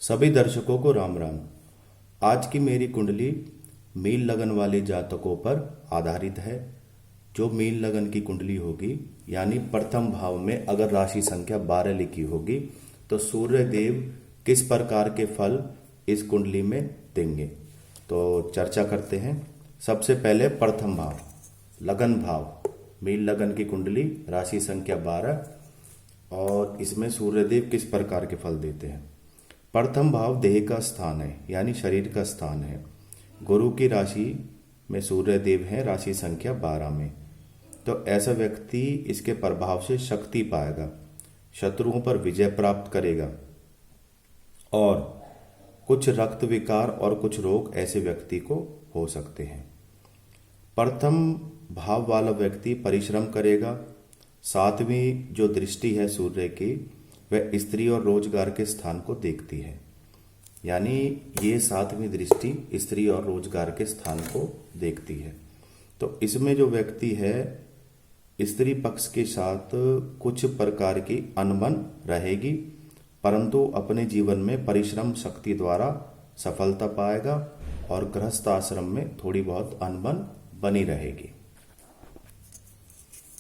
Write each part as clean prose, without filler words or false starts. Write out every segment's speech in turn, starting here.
सभी दर्शकों को राम राम। आज की मेरी कुंडली मीन लगन वाले जातकों पर आधारित है। जो मीन लगन की कुंडली होगी यानी प्रथम भाव में अगर राशि संख्या 12 लिखी होगी तो सूर्य देव किस प्रकार के फल इस कुंडली में देंगे, तो चर्चा करते हैं। सबसे पहले प्रथम भाव लगन भाव, मीन लगन की कुंडली राशि संख्या 12 और इसमें सूर्यदेव किस प्रकार के फल देते हैं। प्रथम भाव देह का स्थान है यानी शरीर का स्थान है। गुरु की राशि में सूर्यदेव है राशि संख्या 12 में, तो ऐसा व्यक्ति इसके प्रभाव से शक्ति पाएगा, शत्रुओं पर विजय प्राप्त करेगा और कुछ रक्त विकार और कुछ रोग ऐसे व्यक्ति को हो सकते हैं। प्रथम भाव वाला व्यक्ति परिश्रम करेगा। सातवीं जो दृष्टि है सूर्य की वह स्त्री और रोजगार के स्थान को देखती है, यानी ये सातवीं दृष्टि स्त्री और रोजगार के स्थान को देखती है। तो इसमें जो व्यक्ति है स्त्री पक्ष के साथ कुछ प्रकार की अनबन रहेगी, परंतु अपने जीवन में परिश्रम शक्ति द्वारा सफलता पाएगा और गृहस्थ आश्रम में थोड़ी बहुत अनबन बनी रहेगी।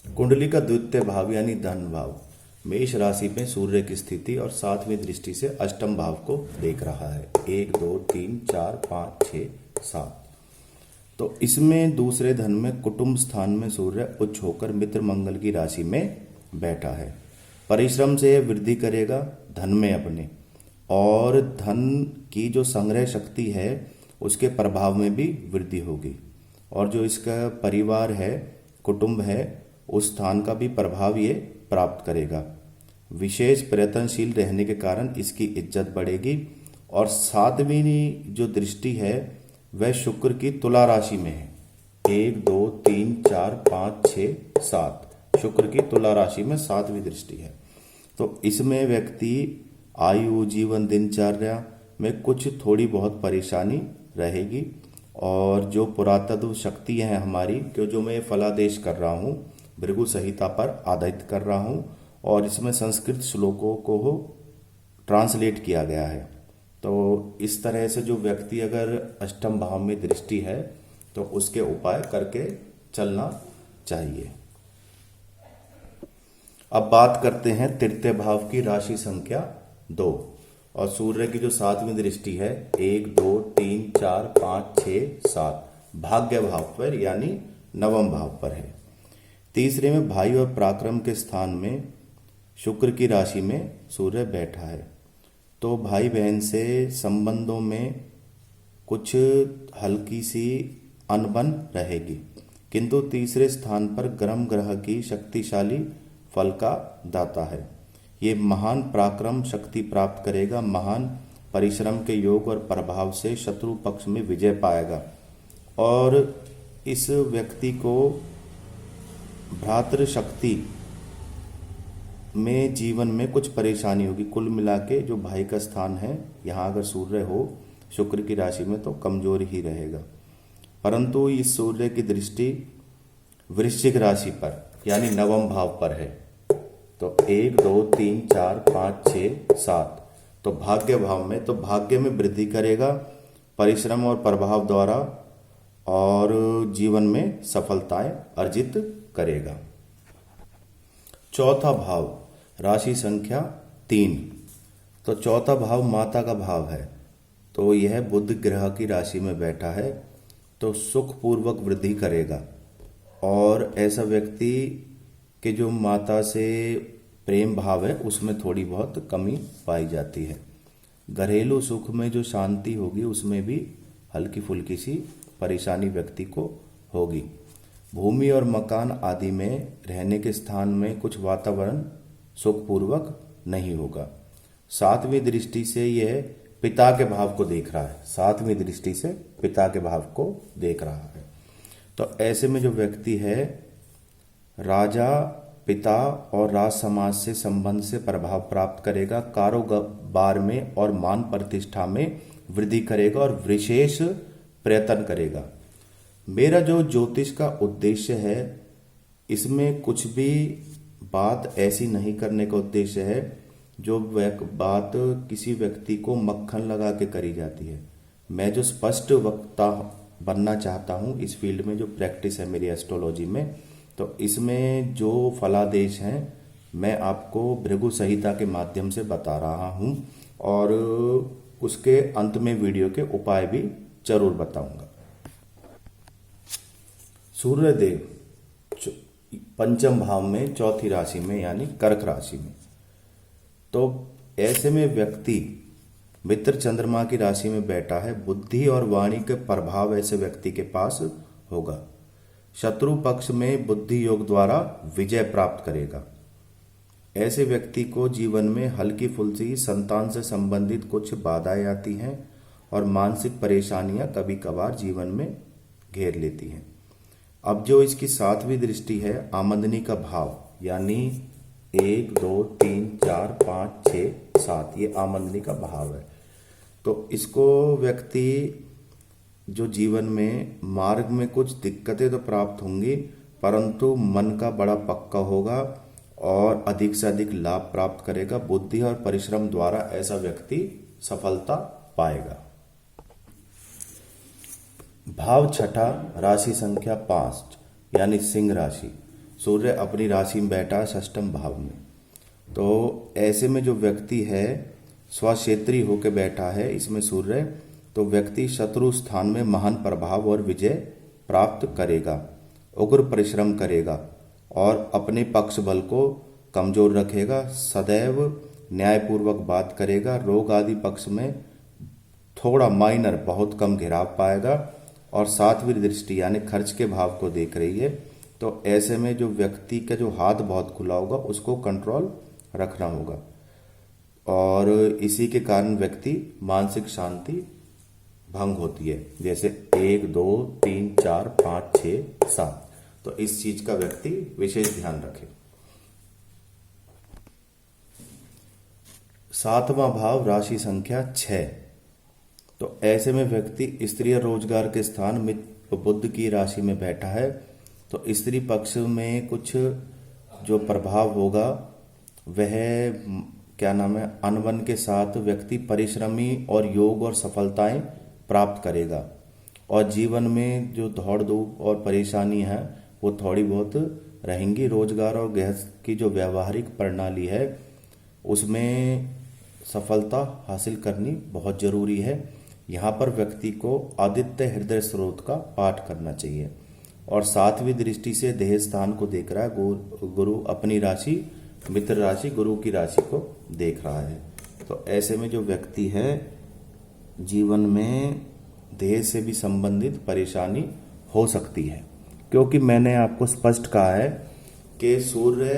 कुंडली का द्वितीय भाव यानी धन भाव मेष राशि में सूर्य की स्थिति और सातवीं दृष्टि से अष्टम भाव को देख रहा है। 1 2 3 4 5 6 7। तो इसमें दूसरे धन में कुटुंब स्थान में सूर्य उच्च होकर मित्र मंगल की राशि में बैठा है। परिश्रम से वृद्धि करेगा धन में अपने, और धन की जो संग्रह शक्ति है उसके प्रभाव में भी वृद्धि होगी, और जो इसका परिवार है कुटुंब है उस स्थान का भी प्रभाव ये प्राप्त करेगा। विशेष प्रयत्नशील रहने के कारण इसकी इज्जत बढ़ेगी। और सातवीं जो दृष्टि है वह शुक्र की तुला राशि में है। 1 2 3 4 5 6 7 शुक्र की तुला राशि में सातवीं दृष्टि है। तो इसमें व्यक्ति आयु जीवन दिनचर्या में कुछ थोड़ी बहुत परेशानी रहेगी, और जो पुरातत्व शक्ति है हमारी जो मैं फलादेश कर रहा हूँ भृगु संहिता पर आधारित कर रहा हूँ, और इसमें संस्कृत श्लोकों को ट्रांसलेट किया गया है। तो इस तरह से जो व्यक्ति अगर अष्टम भाव में दृष्टि है तो उसके उपाय करके चलना चाहिए। अब बात करते हैं तृतीय भाव की राशि संख्या 2 और सूर्य की जो सातवीं दृष्टि है 1 2 3 4 5 6 7 भाग्य भाव पर यानी नवम भाव पर है। तीसरे में भाई और पराक्रम के स्थान में शुक्र की राशि में सूर्य बैठा है। तो भाई बहन से संबंधों में कुछ हल्की सी अनबन रहेगी, किंतु तीसरे स्थान पर ग्रह ग्रह की शक्तिशाली फल का दाता है। ये महान पराक्रम शक्ति प्राप्त करेगा, महान परिश्रम के योग और प्रभाव से शत्रु पक्ष में विजय पाएगा, और इस व्यक्ति को भ्रातृ शक्ति में जीवन में कुछ परेशानी होगी। कुल मिला के जो भाई का स्थान है यहाँ अगर सूर्य हो शुक्र की राशि में तो कमजोर ही रहेगा, परंतु इस सूर्य की दृष्टि वृश्चिक राशि पर यानी नवम भाव पर है। तो 1 2 3 4 5 6 7 तो भाग्य भाव में, तो भाग्य में वृद्धि करेगा परिश्रम और प्रभाव द्वारा, और जीवन में सफलताएं अर्जित करेगा। चौथा भाव राशि संख्या 3, तो चौथा भाव माता का भाव है। तो यह बुध ग्रह की राशि में बैठा है, तो सुख पूर्वक वृद्धि करेगा, और ऐसा व्यक्ति के जो माता से प्रेम भाव है उसमें थोड़ी बहुत कमी पाई जाती है। घरेलू सुख में जो शांति होगी उसमें भी हल्की फुल्की सी परेशानी व्यक्ति को होगी। भूमि और मकान आदि में रहने के स्थान में कुछ वातावरण सुखपूर्वक नहीं होगा। सातवीं दृष्टि से यह पिता के भाव को देख रहा है, सातवीं दृष्टि से पिता के भाव को देख रहा है। तो ऐसे में जो व्यक्ति है राजा पिता और राज समाज से संबंध से प्रभाव प्राप्त करेगा, कारोबार में और मान प्रतिष्ठा में वृद्धि करेगा और विशेष प्रयत्न करेगा। मेरा जो ज्योतिष का उद्देश्य है इसमें कुछ भी बात ऐसी नहीं करने का उद्देश्य है जो बात किसी व्यक्ति को मक्खन लगा के करी जाती है। मैं जो स्पष्ट वक्ता बनना चाहता हूँ इस फील्ड में, जो प्रैक्टिस है मेरी एस्ट्रोलॉजी में, तो इसमें जो फलादेश हैं मैं आपको भृगु संहिता के माध्यम से बता रहा हूँ और उसके अंत में वीडियो के उपाय भी जरूर बताऊंगा। सूर्यदेव पंचम भाव में चौथी राशि में यानी कर्क राशि में, तो ऐसे में व्यक्ति मित्र चंद्रमा की राशि में बैठा है। बुद्धि और वाणी के प्रभाव ऐसे व्यक्ति के पास होगा। शत्रु पक्ष में बुद्धि योग द्वारा विजय प्राप्त करेगा। ऐसे व्यक्ति को जीवन में हल्की फुल्की संतान से संबंधित कुछ बाधाएं आती हैं और मानसिक परेशानियां कभी कभार जीवन में घेर लेती हैं। अब जो इसकी सातवीं दृष्टि है आमदनी का भाव, यानी 1 2 3 4 5 6 7, ये आमदनी का भाव है। तो इसको व्यक्ति जो जीवन में मार्ग में कुछ दिक्कतें तो प्राप्त होंगी, परंतु मन का बड़ा पक्का होगा और अधिक से अधिक लाभ प्राप्त करेगा। बुद्धि और परिश्रम द्वारा ऐसा व्यक्ति सफलता पाएगा। भाव छठा, राशि संख्या 5 यानी सिंह राशि। सूर्य अपनी राशि में बैठा षष्ठम भाव में, तो ऐसे में जो व्यक्ति है स्वक्षेत्री होकर बैठा है इसमें सूर्य, तो व्यक्ति शत्रु स्थान में महान प्रभाव और विजय प्राप्त करेगा। उग्र परिश्रम करेगा और अपने पक्ष बल को कमजोर रखेगा। सदैव न्यायपूर्वक बात करेगा। रोग आदि पक्ष में थोड़ा माइनर बहुत कम घेराव पाएगा और सातवीं दृष्टि यानी खर्च के भाव को देख रही है। तो ऐसे में जो व्यक्ति का जो हाथ बहुत खुला होगा उसको कंट्रोल रखना होगा और इसी के कारण व्यक्ति मानसिक शांति भंग होती है। जैसे 1 2 3 4 5 6 7, तो इस चीज का व्यक्ति विशेष ध्यान रखे। सातवां भाव राशि संख्या 6, तो ऐसे में व्यक्ति स्त्री रोजगार के स्थान मित्र बुध की राशि में बैठा है। तो स्त्री पक्ष में कुछ जो प्रभाव होगा वह क्या नाम है, अनबन के साथ व्यक्ति परिश्रमी और योग और सफलताएं प्राप्त करेगा और जीवन में जो दौड़ धूप और परेशानी है वो थोड़ी बहुत रहेंगी। रोजगार और गृहस्थ की जो व्यावहारिक प्रणाली है उसमें सफलता हासिल करनी बहुत जरूरी है। यहाँ पर व्यक्ति को आदित्य हृदय स्रोत का पाठ करना चाहिए और सातवीं दृष्टि से देह स्थान को देख रहा है। गुरु अपनी राशि मित्र राशि गुरु की राशि को देख रहा है। तो ऐसे में जो व्यक्ति है जीवन में देह से भी संबंधित परेशानी हो सकती है, क्योंकि मैंने आपको स्पष्ट कहा है कि सूर्य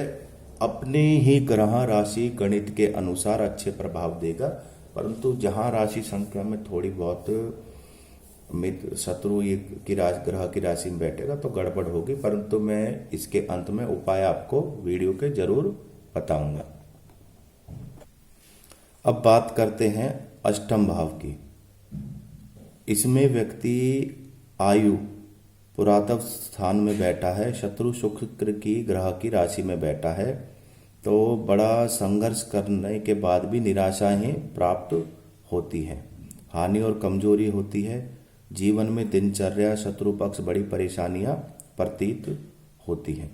अपने ही ग्रह राशि गणित के अनुसार अच्छे प्रभाव देगा, परंतु जहां राशि संख्या में थोड़ी बहुत मित्र शत्रु की ग्रह की राशि में बैठेगा तो गड़बड़ होगी, परंतु मैं इसके अंत में उपाय आपको वीडियो के जरूर बताऊंगा। अब बात करते हैं अष्टम भाव की। इसमें व्यक्ति आयु पुरातन स्थान में बैठा है। शत्रु शुक्र की ग्रह की राशि में बैठा है, तो बड़ा संघर्ष करने के बाद भी निराशाएं प्राप्त होती हैं, हानि और कमजोरी होती है। जीवन में दिनचर्या शत्रु पक्ष बड़ी परेशानियां प्रतीत होती हैं।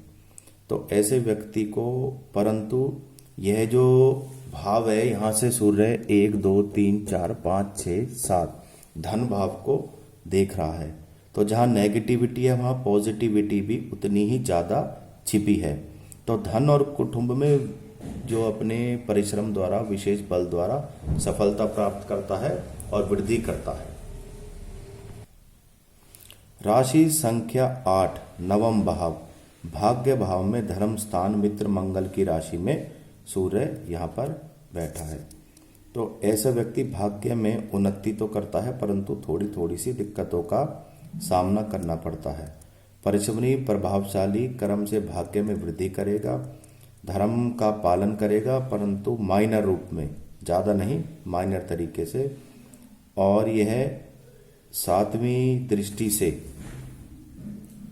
तो ऐसे व्यक्ति को, परंतु यह जो भाव है यहाँ से सूर्य 1 2 3 4 5 6 7 धन भाव को देख रहा है। तो जहाँ नेगेटिविटी है वहाँ पॉजिटिविटी भी उतनी ही ज़्यादा छिपी है। तो धन और कुटुंब में जो अपने परिश्रम द्वारा विशेष बल द्वारा सफलता प्राप्त करता है और वृद्धि करता है। राशि संख्या 8 नवम भाव भाग्य भाव में धर्म स्थान मित्र मंगल की राशि में सूर्य यहाँ पर बैठा है। तो ऐसा व्यक्ति भाग्य में उन्नति तो करता है, परंतु थोड़ी थोड़ी सी दिक्कतों का सामना करना पड़ता है। परिश्रमी प्रभावशाली कर्म से भाग्य में वृद्धि करेगा। धर्म का पालन करेगा, परंतु माइनर रूप में, ज़्यादा नहीं, माइनर तरीके से। और यह सातवीं दृष्टि से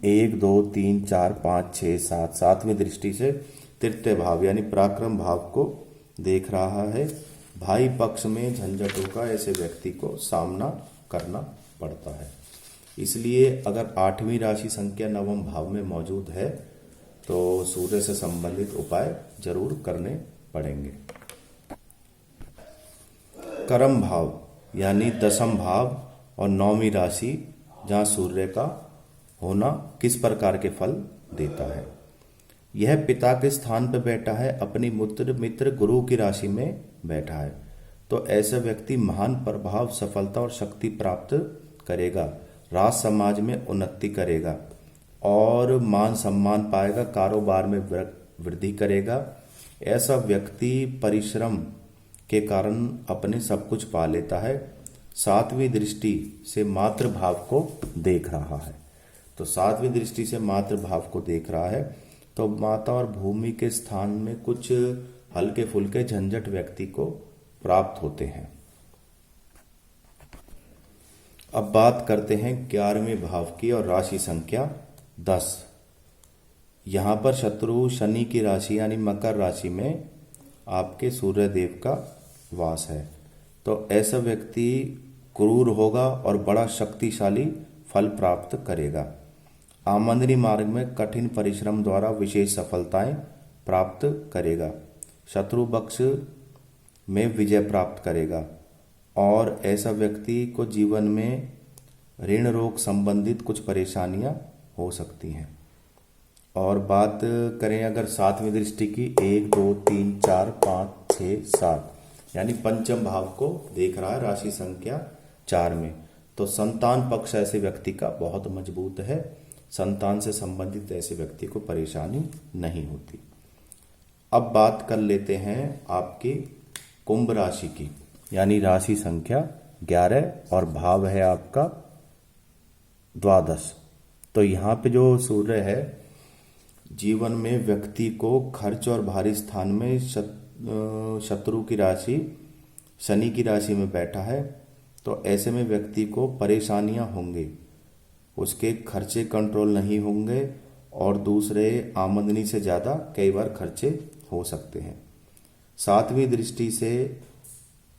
1 2 3 4 5 6 7 सातवीं दृष्टि से तृतीय भाव यानी पराक्रम भाव को देख रहा है। भाई पक्ष में झंझटों का ऐसे व्यक्ति को सामना करना पड़ता है। इसलिए अगर 8वीं राशि संख्या 9वें भाव में मौजूद है तो सूर्य से संबंधित उपाय जरूर करने पड़ेंगे। कर्म भाव यानी 10वां भाव और 9वीं राशि जहाँ सूर्य का होना किस प्रकार के फल देता है। यह पिता के स्थान पर बैठा है, अपनी मित्र गुरु की राशि में बैठा है, तो ऐसा व्यक्ति महान प्रभाव, सफलता और शक्ति प्राप्त करेगा, राज समाज में उन्नति करेगा और मान सम्मान पाएगा, कारोबार में वृद्धि करेगा। ऐसा व्यक्ति परिश्रम के कारण अपने सब कुछ पा लेता है। 7वीं दृष्टि से मातृभाव को देख रहा है, तो 7वीं दृष्टि से मातृभाव को देख रहा है, तो माता और भूमि के स्थान में कुछ हल्के फुल्के झंझट व्यक्ति को प्राप्त होते हैं। अब बात करते हैं 11वें भाव की और राशि संख्या 10। यहां पर शत्रु शनि की राशि यानी मकर राशि में आपके सूर्य देव का वास है, तो ऐसा व्यक्ति क्रूर होगा और बड़ा शक्तिशाली फल प्राप्त करेगा। आमदनी मार्ग में कठिन परिश्रम द्वारा विशेष सफलताएं प्राप्त करेगा, शत्रु पक्ष में विजय प्राप्त करेगा और ऐसा व्यक्ति को जीवन में ऋण रोग संबंधित कुछ परेशानियां हो सकती हैं। और बात करें अगर 7वीं दृष्टि की, 1 2 3 4 5 6 7 यानी पंचम भाव को देख रहा है राशि संख्या 4 में, तो संतान पक्ष ऐसे व्यक्ति का बहुत मजबूत है, संतान से संबंधित ऐसे व्यक्ति को परेशानी नहीं होती। अब बात कर लेते हैं आपकी कुंभ राशि की, यानी राशि संख्या 11 और भाव है आपका द्वादश। तो यहाँ पे जो सूर्य है जीवन में व्यक्ति को खर्च और भारी स्थान में शत्रु की राशि शनि की राशि में बैठा है, तो ऐसे में व्यक्ति को परेशानियां होंगे, उसके खर्चे कंट्रोल नहीं होंगे और दूसरे आमदनी से ज़्यादा कई बार खर्चे हो सकते हैं। 7वीं दृष्टि से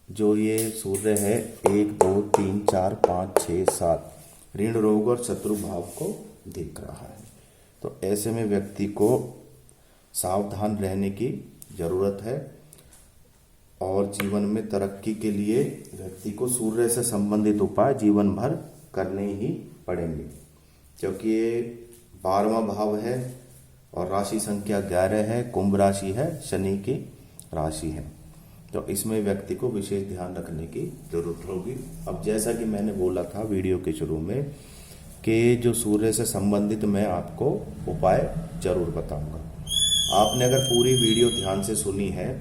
जो ये सूर्य है 1 2 3 4 5 6 7 ऋण रोग और शत्रु भाव को देख रहा है, तो ऐसे में व्यक्ति को सावधान रहने की जरूरत है और जीवन में तरक्की के लिए व्यक्ति को सूर्य से संबंधित उपाय जीवन भर करने ही पड़ेंगे, क्योंकि ये 12वां भाव है और राशि संख्या 11 है, कुंभ राशि है, शनि की राशि है, तो इसमें व्यक्ति को विशेष ध्यान रखने की जरूरत होगी। अब जैसा कि मैंने बोला था वीडियो के शुरू में कि जो सूर्य से संबंधित मैं आपको उपाय जरूर बताऊंगा। आपने अगर पूरी वीडियो ध्यान से सुनी है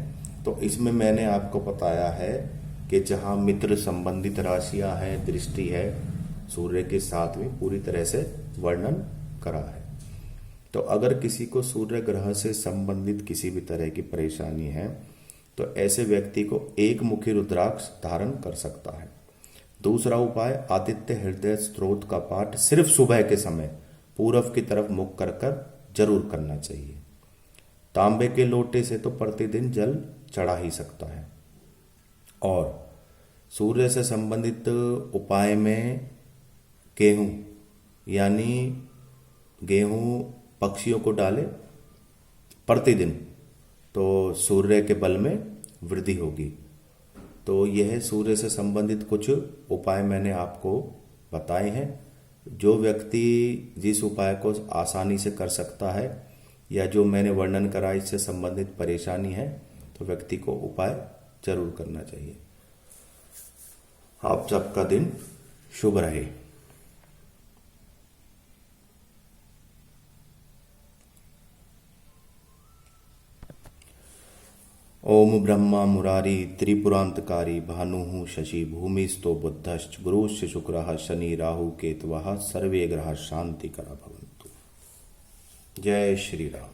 तो इसमें मैंने आपको बताया है कि जहां मित्र संबंधित राशियां हैं, दृष्टि है, सूर्य के साथ में पूरी तरह से वर्णन करा है। तो अगर किसी को सूर्य ग्रह से संबंधित किसी भी तरह की परेशानी है तो ऐसे व्यक्ति को एक मुखी रुद्राक्ष धारण कर सकता है। दूसरा उपाय, आदित्य हृदय स्तोत्र का पाठ सिर्फ सुबह के समय पूरब की तरफ मुख कर जरूर करना चाहिए। तांबे के लोटे से तो प्रतिदिन जल चढ़ा ही सकता है। और सूर्य से संबंधित उपाय में गेहूं यानी गेहूं पक्षियों को डाले प्रतिदिन, तो सूर्य के बल में वृद्धि होगी। तो यह सूर्य से संबंधित कुछ उपाय मैंने आपको बताए हैं। जो व्यक्ति जिस उपाय को आसानी से कर सकता है या जो मैंने वर्णन करा इससे संबंधित परेशानी है तो व्यक्ति को उपाय जरूर करना चाहिए। आप सबका दिन शुभ रहे। ओम ब्रह्मा मुरारी त्रिपुरांतकारी भानुः शशि भूमिस्तो बुद्धश्च गुरुश्च शुक्रः शनि राहु केतवः सर्वे ग्रहाः शांतिकरा भवन्तु। जय श्री राम।